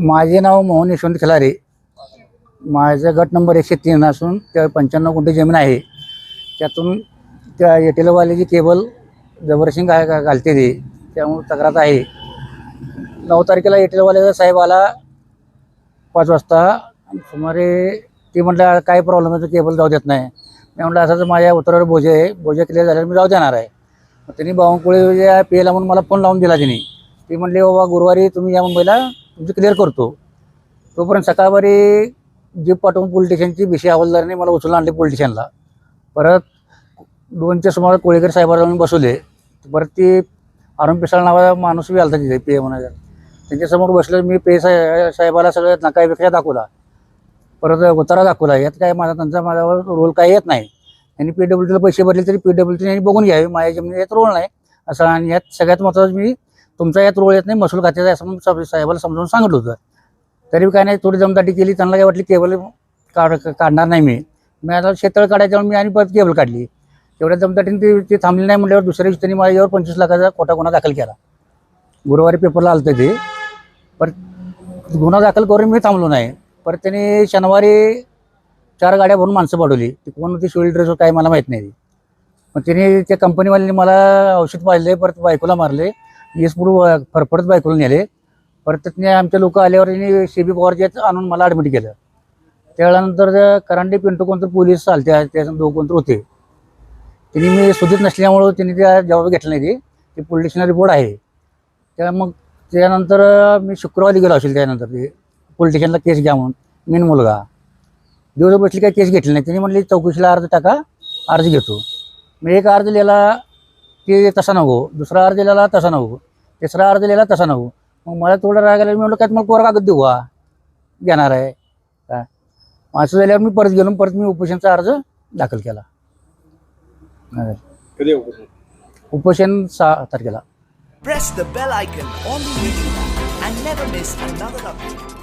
माझे नाव मोहन यशवंत खिलारे. माझा गट नंबर 103 असून त्या 95 गुंठे जमीन आहे. त्यातून त्या एटेलवाल्याची केबल जबरदस्ती घालते ते, त्यामुळे तक्रार आहे. 9 तारखेला एटेलवाल्याचा साहेब आला 5 वाजता. सुमारे ते म्हटलं काय प्रॉब्लेम आहे, केबल जाऊ देत नाही. मी म्हटलं असं माझ्या उतरावर बोजे आहे, बोजे क्लिअर झाल्यावर मी जाऊ देणार आहे. मग त्यांनी बावनकुळे पेला म्हणून मला फोन लावून दिला. त्यांनी ती म्हटली बाबा गुरुवारी तुम्ही या मुंबईला तुमची क्लिअर करतो. तोपर्यंत सकाळवारी जीप पाठवून पोलीस स्टेशनची बिशी हवालदाराने मला उचलून आणले पोलीस स्टेशनला. परत 2च्या सुमारास कोळेकर साहेबाला जाऊन बसवले. परत ती अरुण पिसाळ नावाचा माणूस बी आलता तिथे पे म्हणायचा. त्यांच्यासमोर बसलं. मी पे साहेबाला सगळं नकापेक्षा दाखवला, परत उतारा दाखवला. यात काय माझा माझ्यावर रोल काय येत नाही. त्यांनी PWDला पैसे भरले तरी PWD यांनी बघून घ्यावे, माझ्या जमिनीत यात रोल नाही असं. आणि यात सगळ्यात महत्त्वाचं मी तुमचा यात रोल येत नाही, महसूल खात्याचा असं म्हणून साहेबाला समजावून सांगितलं होतं. तरी काय नाही, थोडी दमदाटी केली. त्यांना काय वाटली केबल काढणार नाही मी आता शेततळ काढायच्यावर मी आणि परत केबल काढली. तेवढ्या दमदाटीने ती थांबली नाही म्हटल्यावर दुसऱ्या दिवशी त्यांनी माझ्यावर 25 लाखाचा खोटा गुन्हा दाखल केला. गुरुवारी पेपरला आलं होतं ते. परत गुन्हा दाखल करून मी थांबलो नाही. परत त्यांनी शनिवारी 4 गाड्या भरून माणसं पाठवली. ती कोण होती, सिव्हिल ड्रेसवर काय मला माहीत नाही. मग त्यांनी त्या कंपनीवाल्यांनी मला औषध पाजले, परत बायकोला मारले. येसपूर फरफडत बायकोला नेले. परत त्यातने आमचे लोक आल्यावर त्यांनी CB पवारचे आणून मला ॲडमिट केलं. त्यानंतर करांडे पिंटू कोणतं पोलीस चालते, त्या 2 कोणतं होते. त्यांनी मी सुधीत नसल्यामुळं त्यांनी त्या जबाब घेतला नाही. ते पोलीस स्टेशनला रिपोर्ट आहे. मग त्यानंतर मी शुक्रवारी गेलो असेल. त्यानंतर ते पोलीस स्टेशनला केस घ्या म्हणून मेन मुलगा दिवस बसली, काय केस घेतली नाही. त्यांनी म्हटली चौकशीला अर्ज टाका, अर्ज घेतो. मी एक अर्ज लिहिला ते तसा नको, दुसरा अर्ज लिहिला तसा नको, तिसरा अर्ज लिहिला तसा नको. मग मला थोडं राग आला. मी म्हटलं काय तुम्हाला कोरा कागद देऊ घेणार आहे काय. असं झाल्यावर मी परत गेलो. परत मी उपोषणचा अर्ज दाखल केला. उपोषण 6 तारखेला. Press the bell icon on the video and never miss another update.